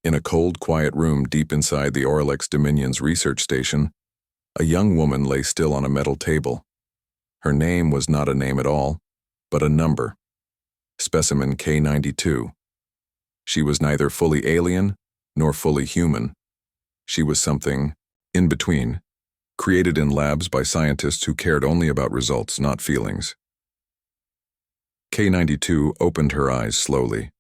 In a cold, quiet room deep inside the Orlex Dominion's research station, a young woman lay still on a metal table. Her name was not a name at all, but a number. Specimen K92. She was neither fully alien nor fully human. She was something in between, created in labs by scientists who cared only about results, not feelings. K92 opened her eyes slowly.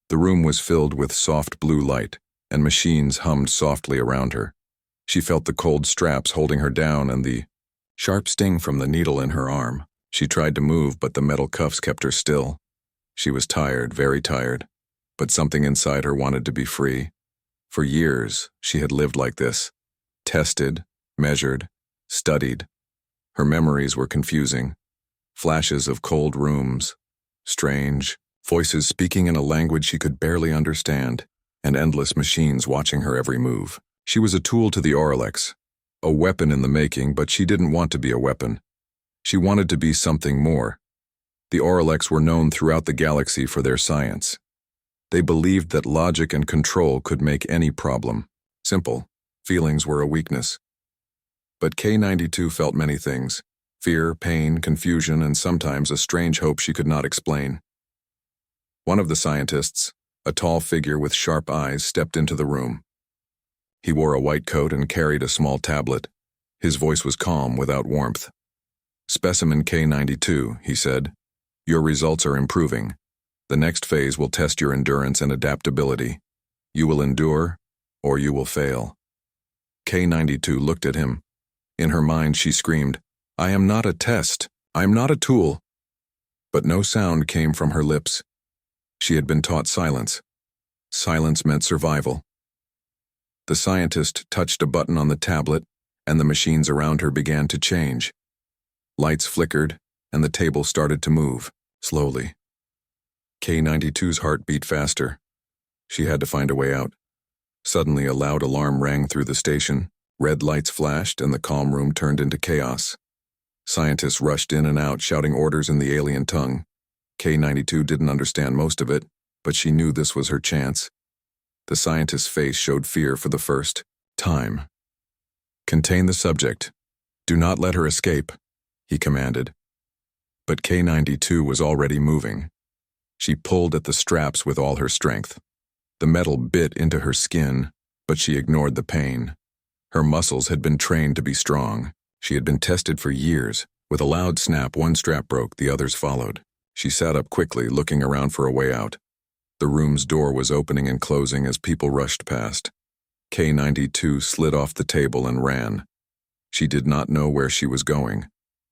The room was filled with soft blue light, and machines hummed softly around her. She felt the cold straps holding her down and the sharp sting from the needle in her arm. She tried to move, but the metal cuffs kept her still. She was tired, very tired, but something inside her wanted to be free. For years, she had lived like this, tested, measured, studied. Her memories were confusing. Flashes of cold rooms, strange voices speaking in a language she could barely understand, and endless machines watching her every move. She was a tool to the Orlex, a weapon in the making, but she didn't want to be a weapon. She wanted to be something more. The Orlex were known throughout the galaxy for their science. They believed that logic and control could make any problem simple. Feelings were a weakness. But K92 felt many things: fear, pain, confusion, and sometimes a strange hope she could not explain. One of the scientists, a tall figure with sharp eyes, stepped into the room. He wore a white coat and carried a small tablet. His voice was calm, without warmth. "Specimen K92, he said. "Your results are improving. The next phase will test your endurance and adaptability. You will endure, or you will fail." K92 looked at him. In her mind, she screamed, "I am not a test. I am not a tool." But no sound came from her lips. She had been taught silence. Silence meant survival. The scientist touched a button on the tablet, and the machines around her began to change. Lights flickered, and the table started to move, slowly. K92's heart beat faster. She had to find a way out. Suddenly, a loud alarm rang through the station. Red lights flashed, and the calm room turned into chaos. Scientists rushed in and out, shouting orders in the alien tongue. K92 didn't understand most of it, but she knew this was her chance. The scientist's face showed fear for the first time. "Contain the subject. Do not let her escape," he commanded. But K92 was already moving. She pulled at the straps with all her strength. The metal bit into her skin, but she ignored the pain. Her muscles had been trained to be strong. She had been tested for years. With a loud snap, one strap broke, the others followed. She sat up quickly, looking around for a way out. The room's door was opening and closing as people rushed past. K92 slid off the table and ran. She did not know where she was going,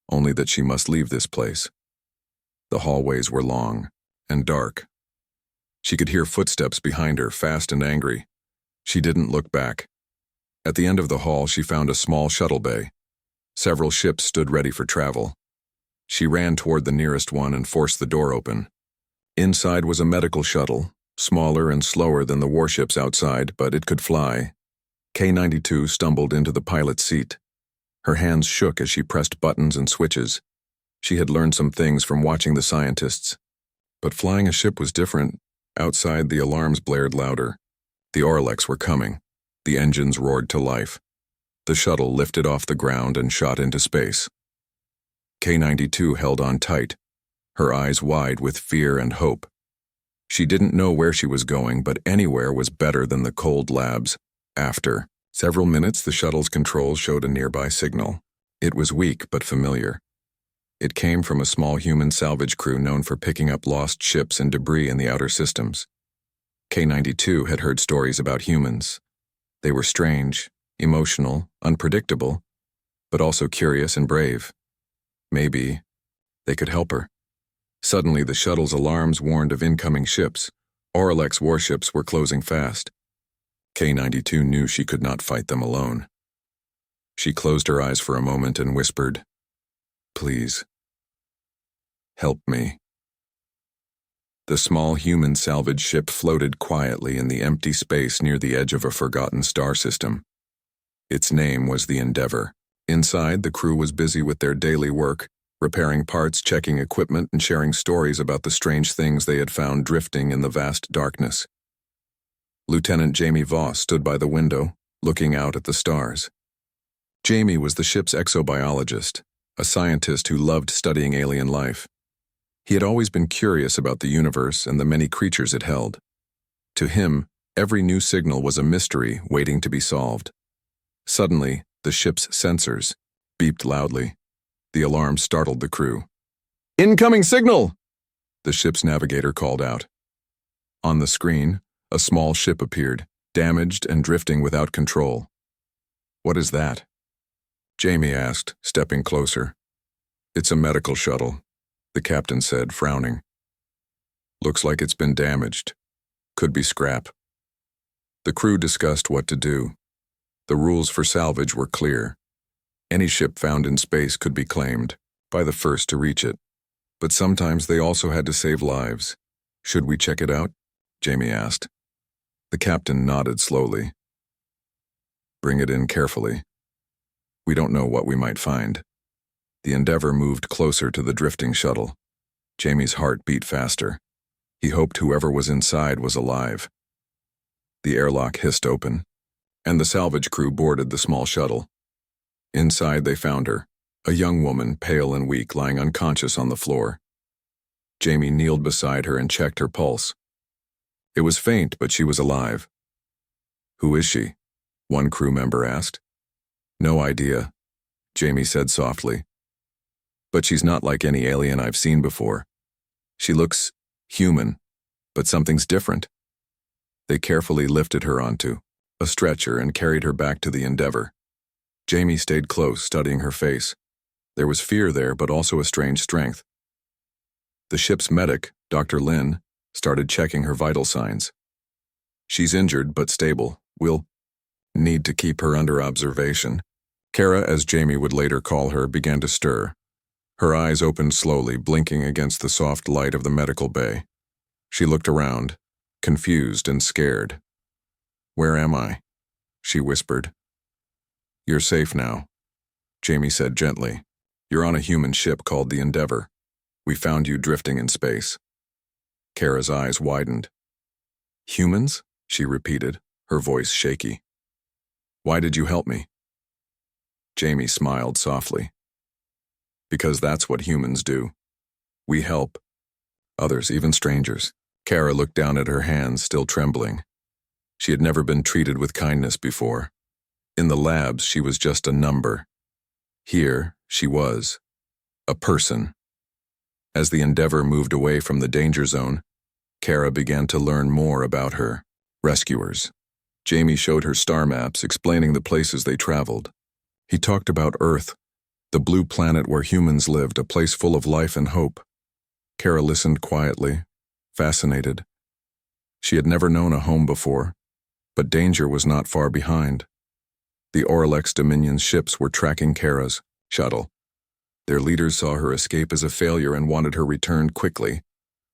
only that she must leave this place. The hallways were long and dark. She could hear footsteps behind her, fast and angry. She didn't look back. At the end of the hall, she found a small shuttle bay. Several ships stood ready for travel. She ran toward the nearest one and forced the door open. Inside was a medical shuttle, smaller and slower than the warships outside, but it could fly. K92 stumbled into the pilot's seat. Her hands shook as she pressed buttons and switches. She had learned some things from watching the scientists. But flying a ship was different. Outside, the alarms blared louder. The Orlex were coming. The engines roared to life. The shuttle lifted off the ground and shot into space. K92 held on tight, her eyes wide with fear and hope. She didn't know where she was going, but anywhere was better than the cold labs. After several minutes, the shuttle's controls showed a nearby signal. It was weak but familiar. It came from a small human salvage crew known for picking up lost ships and debris in the outer systems. K92 had heard stories about humans. They were strange, emotional, unpredictable, but also curious and brave. Maybe they could help her. Suddenly, the shuttle's alarms warned of incoming ships. Orlex warships were closing fast. K92 knew she could not fight them alone. She closed her eyes for a moment and whispered, "Please, help me." The small human salvage ship floated quietly in the empty space near the edge of a forgotten star system. Its name was the Endeavor. Inside, the crew was busy with their daily work, repairing parts, checking equipment, and sharing stories about the strange things they had found drifting in the vast darkness. Lieutenant Jamie Voss stood by the window, looking out at the stars. Jamie was the ship's exobiologist, a scientist who loved studying alien life. He had always been curious about the universe and the many creatures it held. To him, every new signal was a mystery waiting to be solved. Suddenly, the ship's sensors beeped loudly. The alarm startled the crew. "Incoming signal!" the ship's navigator called out. On the screen, a small ship appeared, damaged and drifting without control. "What is that?" Jamie asked, stepping closer. "It's a medical shuttle," the captain said, frowning. "Looks like it's been damaged. Could be scrap." The crew discussed what to do. The rules for salvage were clear. Any ship found in space could be claimed, by the first to reach it. But sometimes they also had to save lives. "Should we check it out?" Jamie asked. The captain nodded slowly. "Bring it in carefully. We don't know what we might find." The Endeavour moved closer to the drifting shuttle. Jamie's heart beat faster. He hoped whoever was inside was alive. The airlock hissed open, and the salvage crew boarded the small shuttle. Inside they found her, a young woman, pale and weak, lying unconscious on the floor. Jamie kneeled beside her and checked her pulse. It was faint, but she was alive. "Who is she?" one crew member asked. "No idea," Jamie said softly. "But she's not like any alien I've seen before. She looks human, but something's different." They carefully lifted her onto a stretcher and carried her back to the Endeavour. Jamie stayed close, studying her face. There was fear there, but also a strange strength. The ship's medic, Dr. Lin, started checking her vital signs. "She's injured, but stable. We'll need to keep her under observation." Kara, as Jamie would later call her, began to stir. Her eyes opened slowly, blinking against the soft light of the medical bay. She looked around, confused and scared. "Where am I?" she whispered. "You're safe now," Jamie said gently. "You're on a human ship called the Endeavour. We found you drifting in space." Kara's eyes widened. "Humans?" she repeated, her voice shaky. "Why did you help me?" Jamie smiled softly. "Because that's what humans do. We help others, even strangers." Kara looked down at her hands, still trembling. She had never been treated with kindness before. In the labs, she was just a number. Here, she was a person. As the Endeavour moved away from the danger zone, Kara began to learn more about her rescuers. Jamie showed her star maps, explaining the places they traveled. He talked about Earth, the blue planet where humans lived, a place full of life and hope. Kara listened quietly, fascinated. She had never known a home before, but danger was not far behind. The Orcs Dominion's ships were tracking Kara's shuttle. Their leaders saw her escape as a failure and wanted her returned quickly.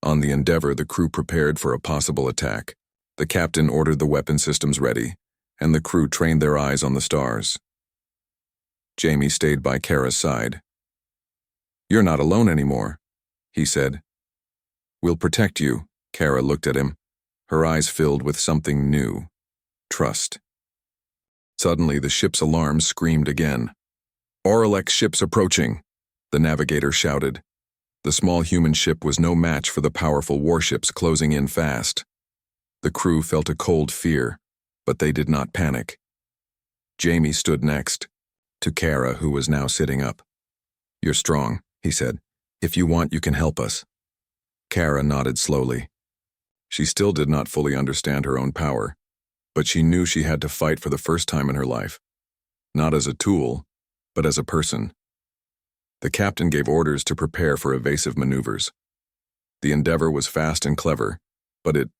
On the Endeavour, the crew prepared for a possible attack. The captain ordered the weapon systems ready, and the crew trained their eyes on the stars. Jamie stayed by Kara's side. "You're not alone anymore," he said. "We'll protect you." Kara looked at him, her eyes filled with something new. Trust. Suddenly, the ship's alarm screamed again. "Orcs ships approaching," the navigator shouted. The small human ship was no match for the powerful warships closing in fast. The crew felt a cold fear, but they did not panic. Jamie stood next, to Kara, who was now sitting up. "You're strong," he said. "If you want, you can help us." Kara nodded slowly. She still did not fully understand her own power, but she knew she had to fight for the first time in her life. Not as a tool, but as a person. The captain gave orders to prepare for evasive maneuvers. The Endeavour was fast and clever, but it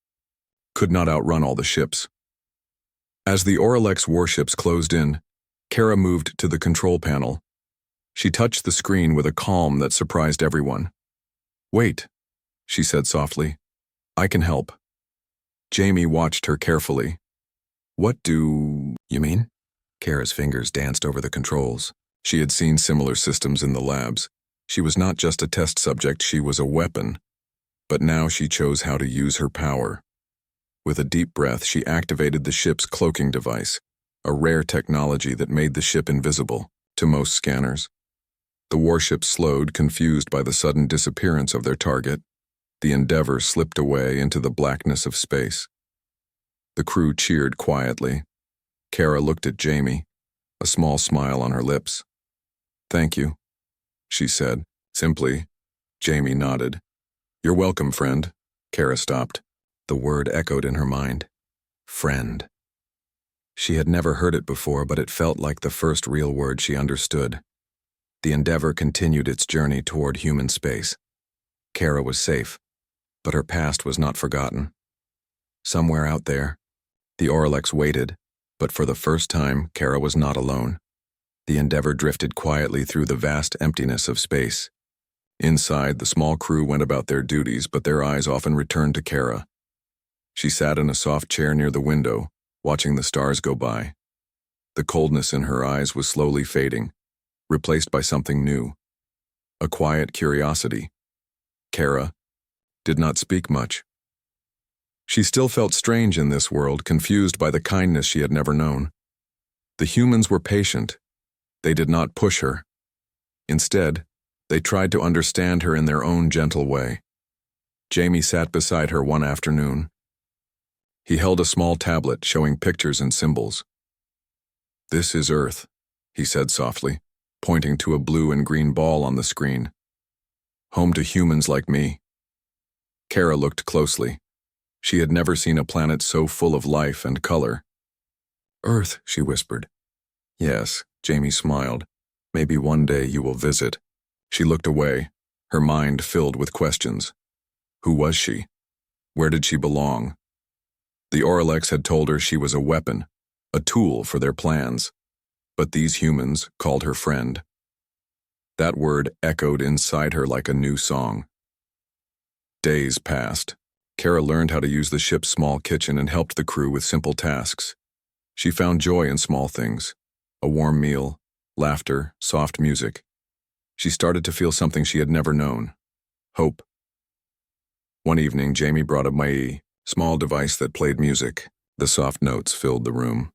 could not outrun all the ships. As the Orcs warships closed in, Kara moved to the control panel. She touched the screen with a calm that surprised everyone. "Wait," she said softly. "I can help." Jamie watched her carefully. "What do you mean?" Kara's fingers danced over the controls. She had seen similar systems in the labs. She was not just a test subject, she was a weapon. But now she chose how to use her power. With a deep breath, she activated the ship's cloaking device, a rare technology that made the ship invisible to most scanners. The warship slowed, confused by the sudden disappearance of their target. The Endeavor slipped away into the blackness of space. The crew cheered quietly. Kara looked at Jamie, a small smile on her lips. "Thank you," she said, simply. Jamie nodded. "You're welcome, friend." Kara stopped. The word echoed in her mind. Friend. She had never heard it before, but it felt like the first real word she understood. The Endeavor continued its journey toward human space. Kara was safe, but her past was not forgotten. Somewhere out there, the Orcs waited, but for the first time, Kara was not alone. The Endeavor drifted quietly through the vast emptiness of space. Inside, the small crew went about their duties, but their eyes often returned to Kara. She sat in a soft chair near the window, watching the stars go by. The coldness in her eyes was slowly fading, replaced by something new. A quiet curiosity. Kara did not speak much. She still felt strange in this world, confused by the kindness she had never known. The humans were patient. They did not push her. Instead, they tried to understand her in their own gentle way. Jamie sat beside her one afternoon. He held a small tablet showing pictures and symbols. "This is Earth," he said softly, pointing to a blue and green ball on the screen. "Home to humans like me." Kara looked closely. She had never seen a planet so full of life and color. "Earth," she whispered. "Yes," Jamie smiled. "Maybe one day you will visit." She looked away, her mind filled with questions. Who was she? Where did she belong? The Orcs had told her she was a weapon, a tool for their plans. But these humans called her friend. That word echoed inside her like a new song. Days passed. Kara learned how to use the ship's small kitchen and helped the crew with simple tasks. She found joy in small things: a warm meal, laughter, soft music. She started to feel something she had never known: hope. One evening, Jamie brought a mai, small device that played music. The soft notes filled the room.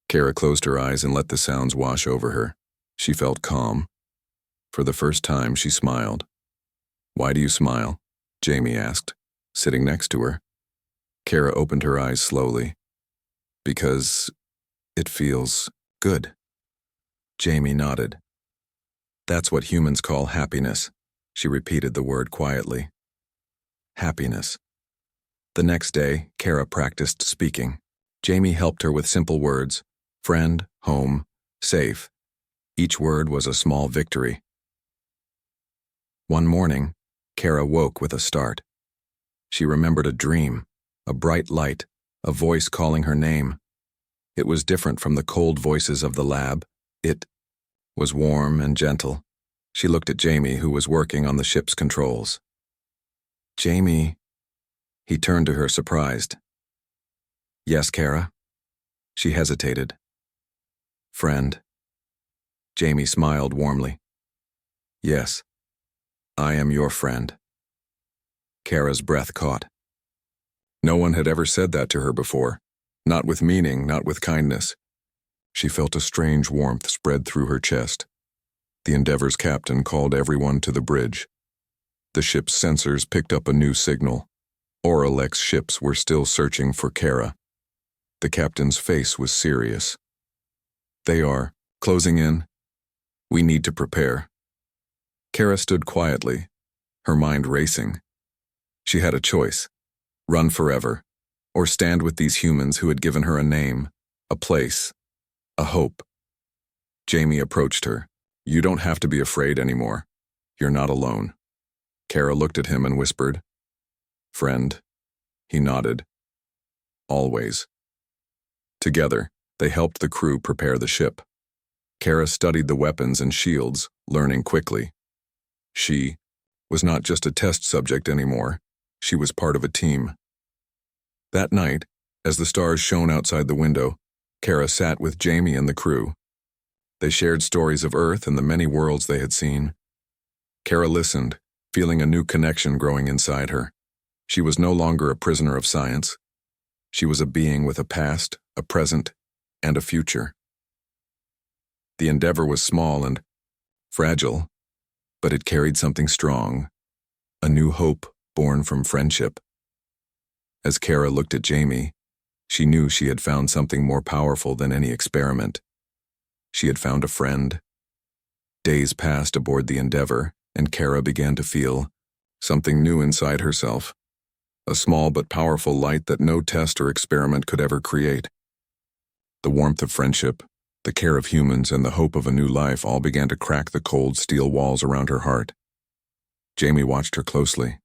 Kara closed her eyes and let the sounds wash over her. She felt calm. For the first time, she smiled. "Why do you smile?" Jamie asked, sitting next to her. Kara opened her eyes slowly. "Because it feels good." Jamie nodded. "That's what humans call happiness." She repeated the word quietly. Happiness. The next day, Kara practiced speaking. Jamie helped her with simple words: friend, home, safe. Each word was a small victory. One morning, Kara woke with a start. She remembered a dream, a bright light, a voice calling her name. It was different from the cold voices of the lab. It was warm and gentle. She looked at Jamie, who was working on the ship's controls. "Jamie," he turned to her, surprised. "Yes, Kara?" She hesitated. "Friend." Jamie smiled warmly. "Yes, I am your friend." Kara's breath caught. No one had ever said that to her before, not with meaning, not with kindness. She felt a strange warmth spread through her chest. The Endeavor's captain called everyone to the bridge. The ship's sensors picked up a new signal. Orcs ships were still searching for Kara. The captain's face was serious. "They are closing in. We need to prepare." Kara stood quietly, her mind racing. She had a choice: run forever, or stand with these humans who had given her a name, a place, a hope. Jamie approached her. "You don't have to be afraid anymore. You're not alone." Kara looked at him and whispered, "Friend." He nodded. "Always." Together, they helped the crew prepare the ship. Kara studied the weapons and shields, learning quickly. She was not just a test subject anymore. She was part of a team. That night, as the stars shone outside the window, Kara sat with Jamie and the crew. They shared stories of Earth and the many worlds they had seen. Kara listened, feeling a new connection growing inside her. She was no longer a prisoner of science. She was a being with a past, a present, and a future. The Endeavor was small and fragile, but it carried something strong, a new hope born from friendship. As Kara looked at Jamie, she knew she had found something more powerful than any experiment. She had found a friend. Days passed aboard the Endeavor, and Kara began to feel something new inside herself, a small but powerful light that no test or experiment could ever create. The warmth of friendship, the care of humans, and the hope of a new life all began to crack the cold steel walls around her heart. Jamie watched her closely.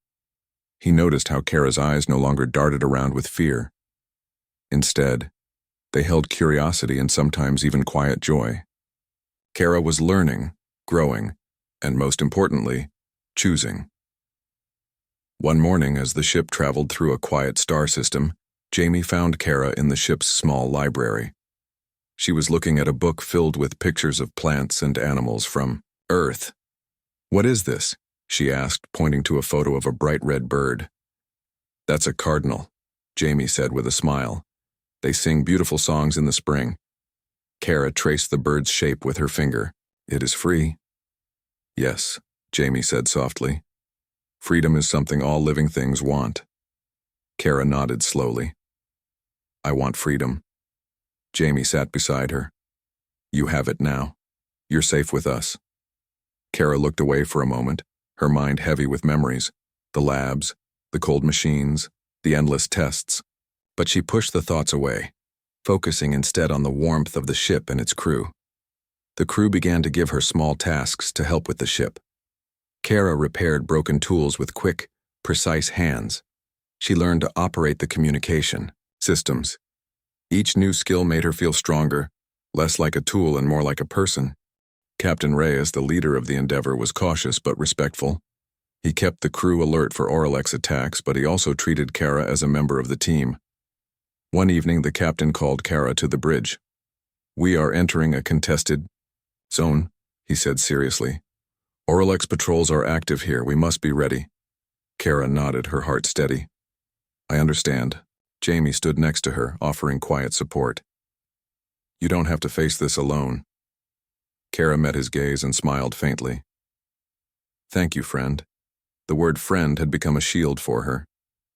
He noticed how Kara's eyes no longer darted around with fear. Instead, they held curiosity and sometimes even quiet joy. Kara was learning, growing, and most importantly, choosing. One morning, as the ship traveled through a quiet star system, Jamie found Kara in the ship's small library. She was looking at a book filled with pictures of plants and animals from Earth. "What is this?" she asked, pointing to a photo of a bright red bird. "That's a cardinal," Jamie said with a smile. "They sing beautiful songs in the spring." Kara traced the bird's shape with her finger. "It is free." "Yes," Jamie said softly. "Freedom is something all living things want." Kara nodded slowly. "I want freedom." Jamie sat beside her. "You have it now. You're safe with us." Kara looked away for a moment, her mind heavy with memories, the labs, the cold machines, the endless tests. But she pushed the thoughts away, focusing instead on the warmth of the ship and its crew. The crew began to give her small tasks to help with the ship. Kara repaired broken tools with quick, precise hands. She learned to operate the communication systems. Each new skill made her feel stronger, less like a tool and more like a person. Captain Reyes, the leader of the Endeavor, was cautious but respectful. He kept the crew alert for Orcs attacks, but he also treated Kara as a member of the team. One evening, the captain called Kara to the bridge. "We are entering a contested zone," he said seriously. "Orcs patrols are active here. We must be ready." Kara nodded, her heart steady. "I understand." Jamie stood next to her, offering quiet support. "You don't have to face this alone." Kara met his gaze and smiled faintly. "Thank you, friend." The word friend had become a shield for her,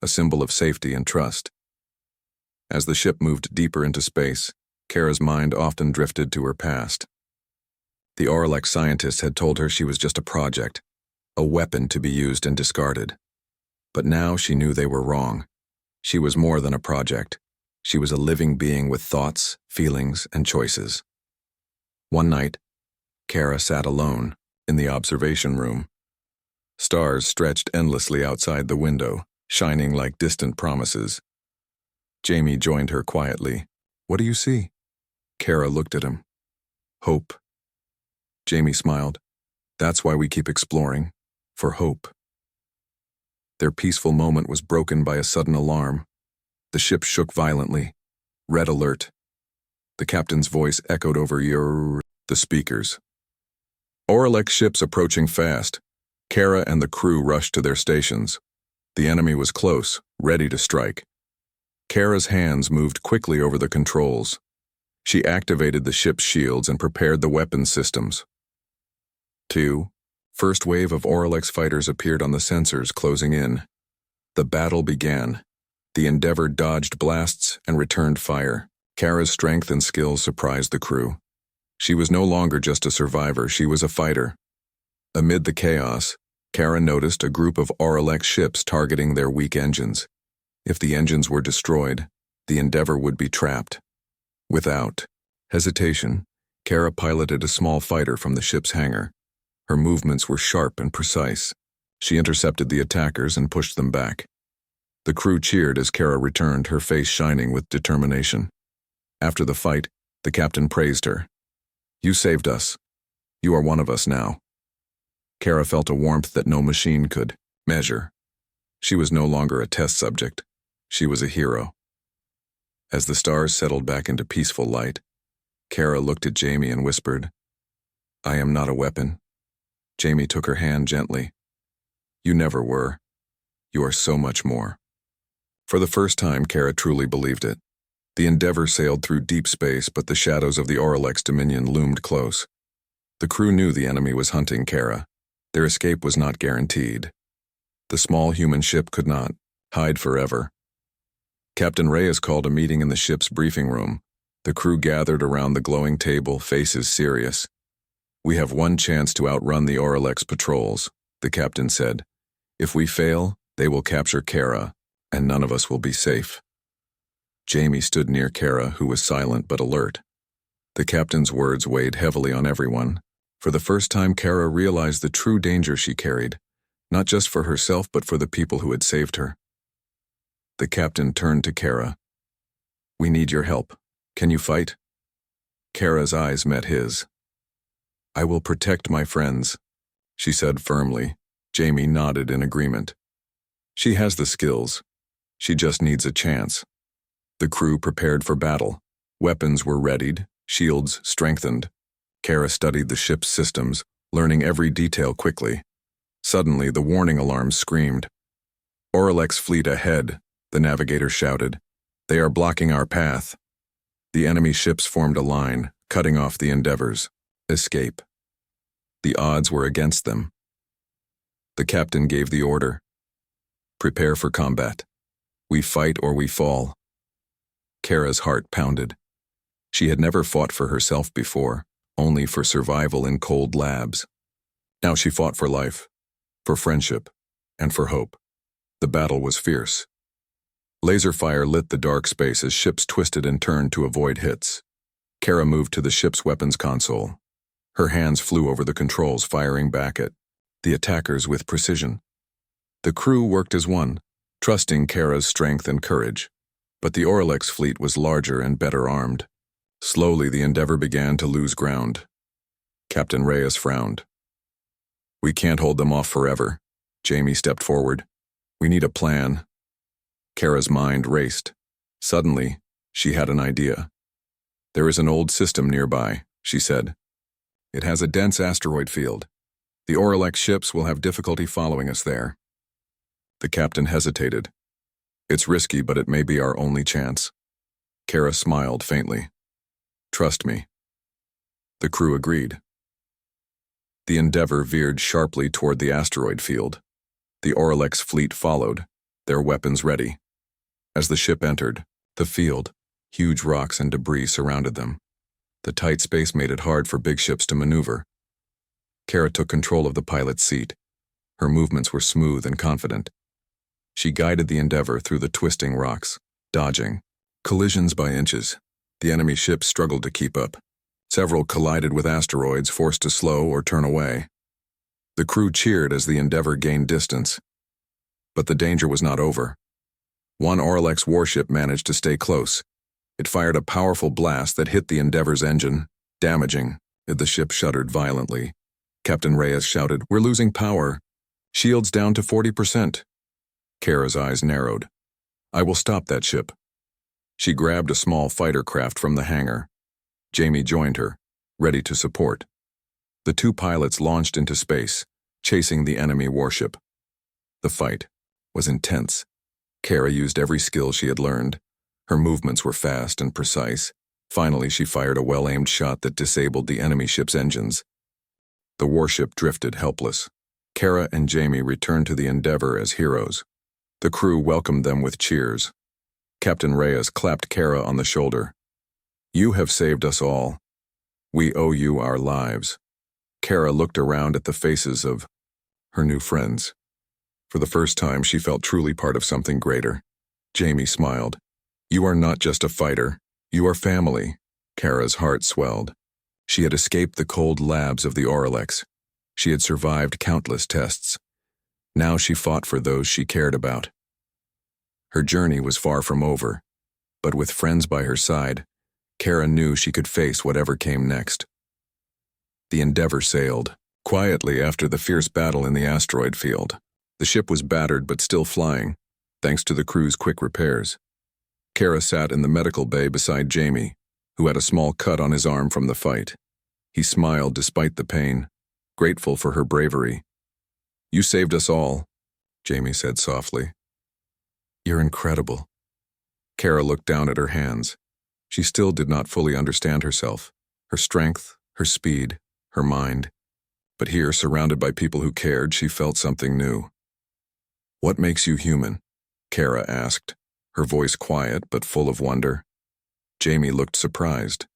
a symbol of safety and trust. As the ship moved deeper into space, Kara's mind often drifted to her past. The Orlex scientists had told her she was just a project, a weapon to be used and discarded. But now she knew they were wrong. She was more than a project. She was a living being with thoughts, feelings, and choices. One night, Kara sat alone in the observation room. Stars stretched endlessly outside the window, shining like distant promises. Jamie joined her quietly. "What do you see?" Kara looked at him. "Hope." Jamie smiled. "That's why we keep exploring, for hope." Their peaceful moment was broken by a sudden alarm. The ship shook violently. "Red alert." The captain's voice echoed over the speakers. "Orlex ships approaching fast." Kara and the crew rushed to their stations. The enemy was close, ready to strike. Kara's hands moved quickly over the controls. She activated the ship's shields and prepared the weapons systems. 2. First wave of Orlex fighters appeared on the sensors, closing in. The battle began. The Endeavor dodged blasts and returned fire. Kara's strength and skill surprised the crew. She was no longer just a survivor, she was a fighter. Amid the chaos, Kara noticed a group of Orlex ships targeting their weak engines. If the engines were destroyed, the Endeavor would be trapped. Without hesitation, Kara piloted a small fighter from the ship's hangar. Her movements were sharp and precise. She intercepted the attackers and pushed them back. The crew cheered as Kara returned, her face shining with determination. After the fight, the captain praised her. "You saved us. You are one of us now." Kara felt a warmth that no machine could measure. She was no longer a test subject. She was a hero. As the stars settled back into peaceful light, Kara looked at Jamie and whispered, "I am not a weapon." Jamie took her hand gently. "You never were. You are so much more." For the first time, Kara truly believed it. The Endeavour sailed through deep space, but the shadows of the Orcs dominion loomed close. The crew knew the enemy was hunting Kara. Their escape was not guaranteed. The small human ship could not hide forever. Captain Reyes called a meeting in the ship's briefing room. The crew gathered around the glowing table, faces serious. "We have one chance to outrun the Orcs patrols," the captain said. "If we fail, they will capture Kara, and none of us will be safe." Jamie stood near Kara, who was silent but alert. The captain's words weighed heavily on everyone. For the first time, Kara realized the true danger she carried, not just for herself but for the people who had saved her. The captain turned to Kara. "We need your help. Can you fight?" Kara's eyes met his. "I will protect my friends," she said firmly. Jamie nodded in agreement. "She has the skills. She just needs a chance." The crew prepared for battle. Weapons were readied, shields strengthened. Kara studied the ship's systems, learning every detail quickly. Suddenly, the warning alarms screamed. "Orcs fleet ahead," the navigator shouted. "They are blocking our path." The enemy ships formed a line, cutting off the Endeavour's escape. The odds were against them. The captain gave the order. "Prepare for combat. We fight or we fall." Kara's heart pounded. She had never fought for herself before, only for survival in cold labs. Now she fought for life, for friendship, and for hope. The battle was fierce. Laser fire lit the dark space as ships twisted and turned to avoid hits. Kara moved to the ship's weapons console. Her hands flew over the controls, firing back at the attackers with precision. The crew worked as one, trusting Kara's strength and courage. But the Orcs fleet was larger and better armed. Slowly, the Endeavour began to lose ground. Captain Reyes frowned. "We can't hold them off forever." Jamie stepped forward. "We need a plan." Kara's mind raced. Suddenly, she had an idea. "There is an old system nearby," she said. "It has a dense asteroid field. The Orcs ships will have difficulty following us there." The captain hesitated. "It's risky, but it may be our only chance." Kara smiled faintly. "Trust me." The crew agreed. The Endeavour veered sharply toward the asteroid field. The Orcs fleet followed, their weapons ready. As the ship entered the field, huge rocks and debris surrounded them. The tight space made it hard for big ships to maneuver. Kara took control of the pilot's seat. Her movements were smooth and confident. She guided the Endeavour through the twisting rocks, dodging collisions by inches. The enemy ships struggled to keep up. Several collided with asteroids, forced to slow or turn away. The crew cheered as the Endeavour gained distance. But the danger was not over. One Orcs warship managed to stay close. It fired a powerful blast that hit the Endeavour's engine, damaging. The ship shuddered violently. Captain Reyes shouted, "We're losing power. Shields down to 40%. Kara's eyes narrowed. "I will stop that ship." She grabbed a small fighter craft from the hangar. Jamie joined her, ready to support. The two pilots launched into space, chasing the enemy warship. The fight was intense. Kara used every skill she had learned. Her movements were fast and precise. Finally, she fired a well-aimed shot that disabled the enemy ship's engines. The warship drifted helpless. Kara and Jamie returned to the Endeavour as heroes. The crew welcomed them with cheers. Captain Reyes clapped Kara on the shoulder. "You have saved us all. We owe you our lives." Kara looked around at the faces of her new friends. For the first time, she felt truly part of something greater. Jamie smiled. "You are not just a fighter. You are family." Kara's heart swelled. She had escaped the cold labs of the Orcs. She had survived countless tests. Now she fought for those she cared about. Her journey was far from over, but with friends by her side, Kara knew she could face whatever came next. The Endeavour sailed quietly after the fierce battle in the asteroid field. The ship was battered but still flying, thanks to the crew's quick repairs. Kara sat in the medical bay beside Jamie, who had a small cut on his arm from the fight. He smiled despite the pain, grateful for her bravery. "You saved us all," Jamie said softly. You're incredible. Kara looked down at her hands. She still did not fully understand herself, her strength, her speed, her mind. But here, surrounded by people who cared, she felt something new. What makes you human? Kara asked, her voice quiet but full of wonder. Jamie looked surprised.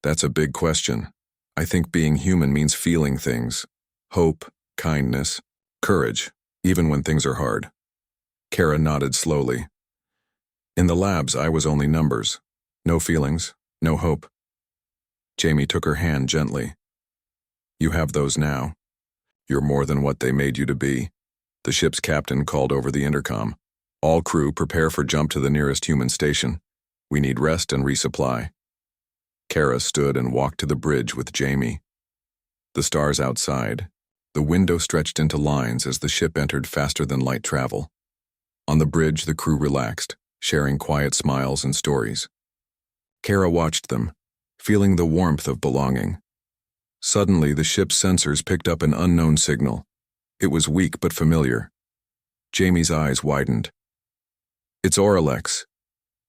That's a big question. I think being human means feeling things. Hope, kindness, courage, even when things are hard. Kara nodded slowly. In the labs, I was only numbers. No feelings, no hope. Jamie took her hand gently. You have those now. You're more than what they made you to be. The ship's captain called over the intercom. All crew prepare for jump to the nearest human station. We need rest and resupply. Kara stood and walked to the bridge with Jamie. The stars outside. The window stretched into lines as the ship entered faster than light travel. On the bridge, the crew relaxed, sharing quiet smiles and stories. Kara watched them, feeling the warmth of belonging. Suddenly, the ship's sensors picked up an unknown signal. It was weak but familiar. Jamie's eyes widened. It's Orcs.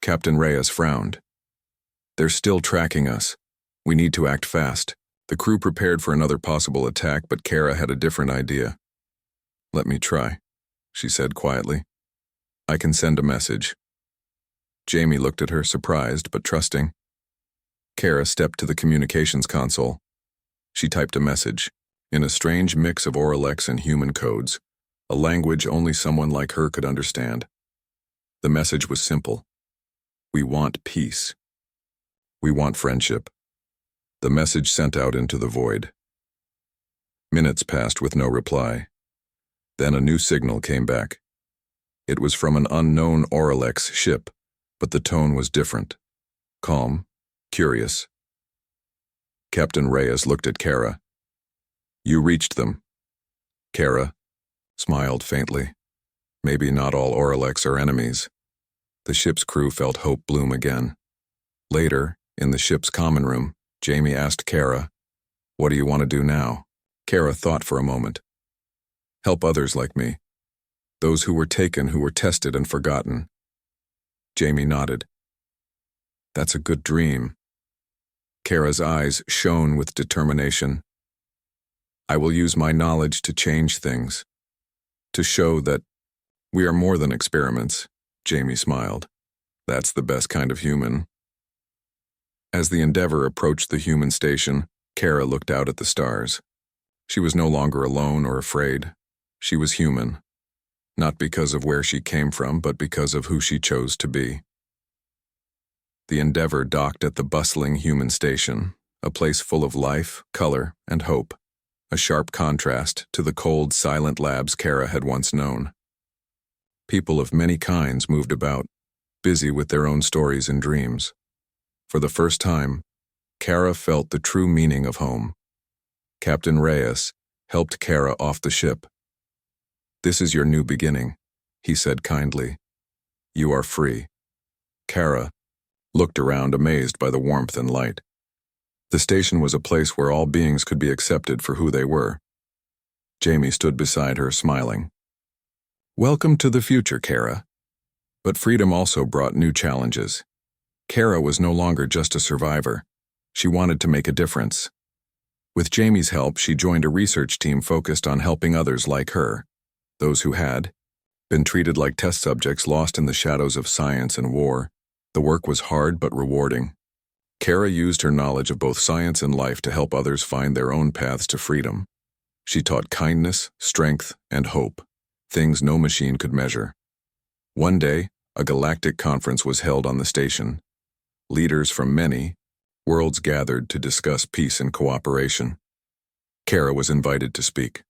Captain Reyes frowned. They're still tracking us. We need to act fast. The crew prepared for another possible attack, but Kara had a different idea. Let me try, she said quietly. I can send a message. Jamie looked at her, surprised but trusting. Kara stepped to the communications console. She typed a message, in a strange mix of Orcs and human codes, a language only someone like her could understand. The message was simple. We want peace. We want friendship. The message sent out into the void. Minutes passed with no reply. Then a new signal came back. It was from an unknown Orcs ship, but the tone was different. Calm, curious. Captain Reyes looked at Kara. You reached them. Kara smiled faintly. Maybe not all Orcs are enemies. The ship's crew felt hope bloom again. Later, in the ship's common room, Jamie asked Kara, what do you want to do now? Kara thought for a moment. Help others like me. Those who were taken, who were tested and forgotten. Jamie nodded. That's a good dream. Kara's eyes shone with determination. I will use my knowledge to change things. To show that we are more than experiments, Jamie smiled. That's the best kind of human. As the Endeavor approached the human station, Kara looked out at the stars. She was no longer alone or afraid. She was human. Not because of where she came from, but because of who she chose to be. The Endeavor docked at the bustling human station, a place full of life, color, and hope, a sharp contrast to the cold, silent labs Kara had once known. People of many kinds moved about, busy with their own stories and dreams. For the first time, Kara felt the true meaning of home. Captain Reyes helped Kara off the ship. This is your new beginning, he said kindly. You are free. Kara looked around, amazed by the warmth and light. The station was a place where all beings could be accepted for who they were. Jamie stood beside her, smiling. Welcome to the future, Kara. But freedom also brought new challenges. Kara was no longer just a survivor. She wanted to make a difference. With Jamie's help, she joined a research team focused on helping others like her, those who had been treated like test subjects lost in the shadows of science and war. The work was hard but rewarding. Kara used her knowledge of both science and life to help others find their own paths to freedom. She taught kindness, strength, and hope, things no machine could measure. One day, a galactic conference was held on the station. Leaders from many worlds gathered to discuss peace and cooperation. Kara was invited to speak.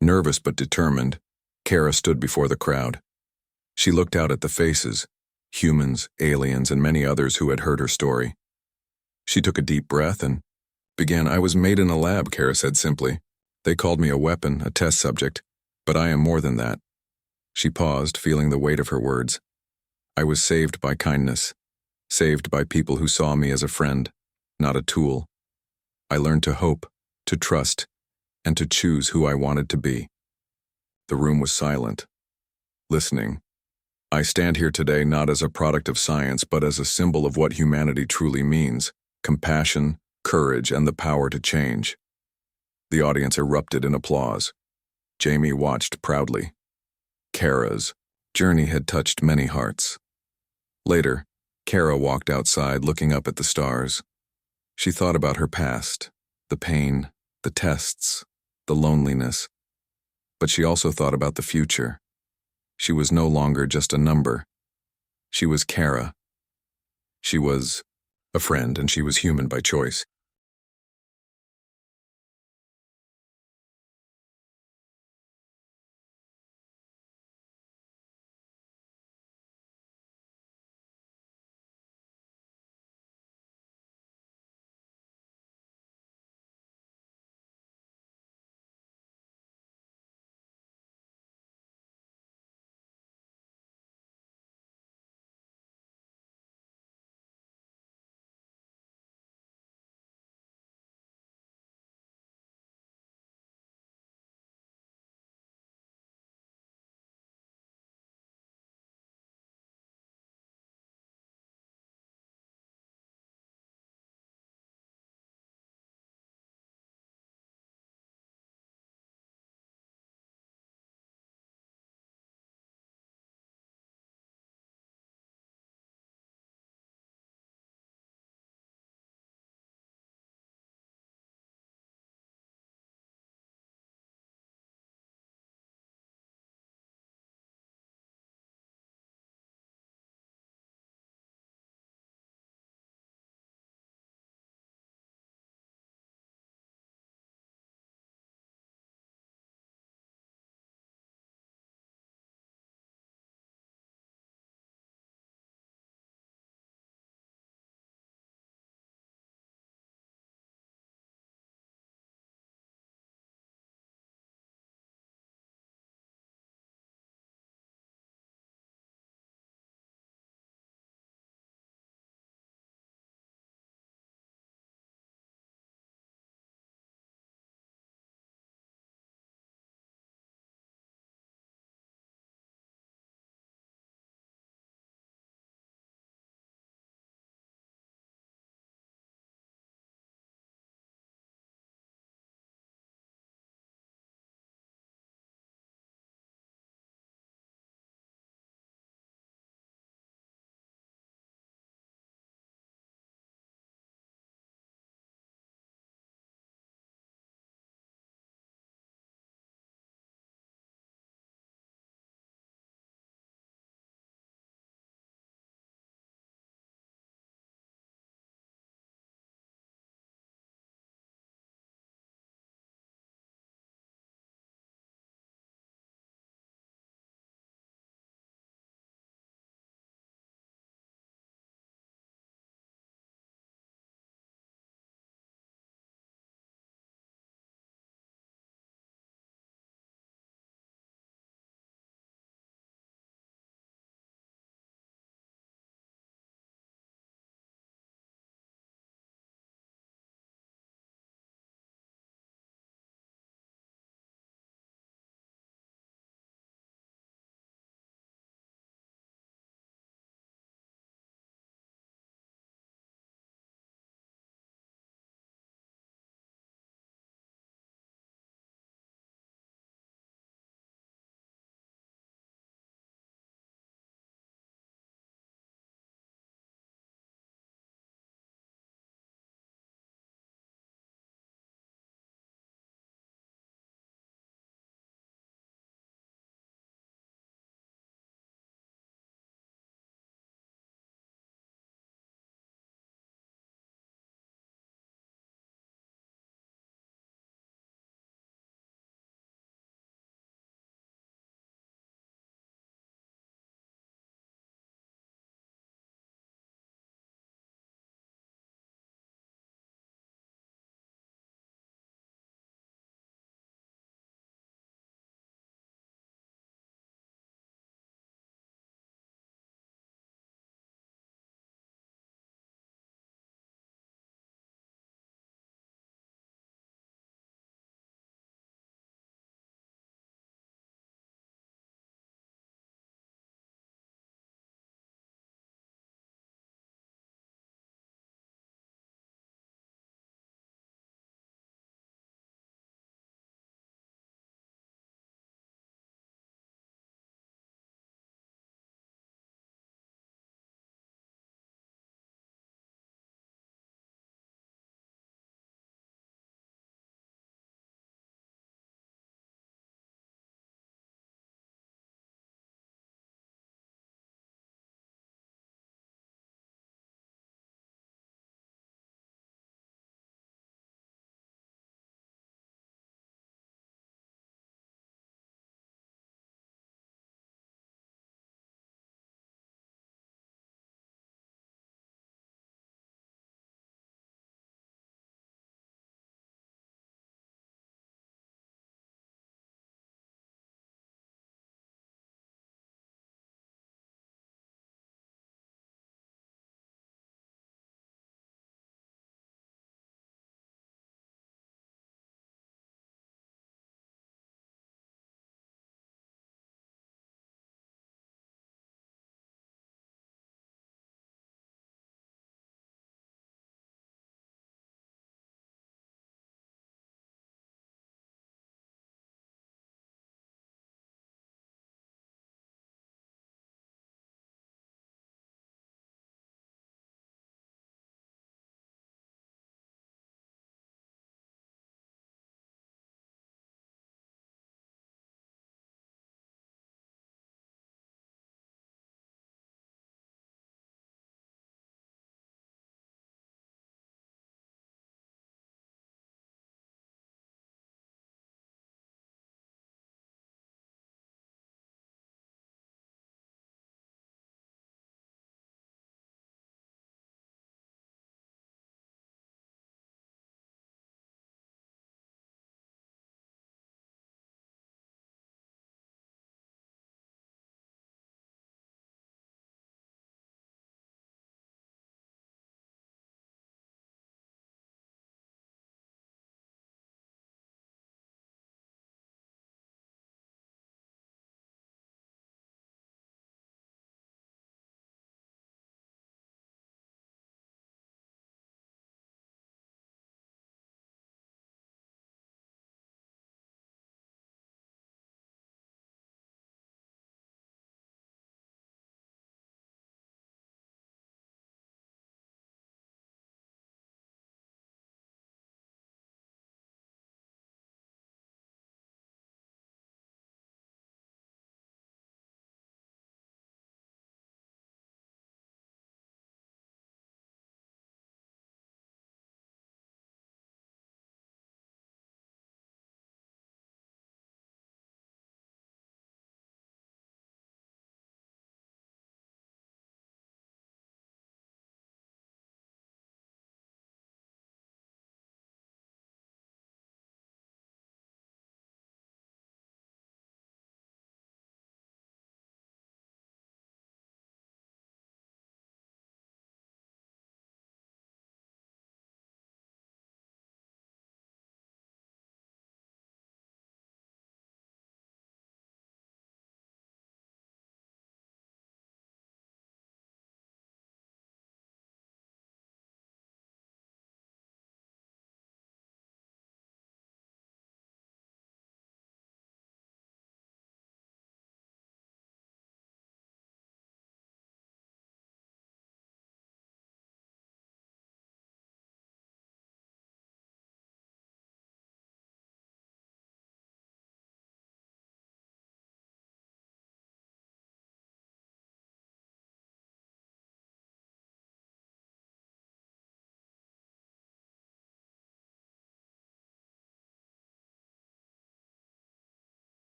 Nervous but determined, Kara stood before the crowd. She looked out at the faces, humans, aliens, and many others who had heard her story. She took a deep breath and began. I was made in a lab, Kara said simply. They called me a weapon, a test subject, but I am more than that. She paused, feeling the weight of her words. I was saved by kindness. Saved by people who saw me as a friend, not a tool. I learned to hope, to trust, and to choose who I wanted to be. The room was silent, listening. I stand here today not as a product of science, but as a symbol of what humanity truly means: compassion, courage, and the power to change. The audience erupted in applause. Jamie watched proudly. Kara's journey had touched many hearts. Later, Kara walked outside looking up at the stars. She thought about her past, the pain, the tests, the loneliness. But she also thought about the future. She was no longer just a number. She was Kara. She was a friend, and she was human by choice.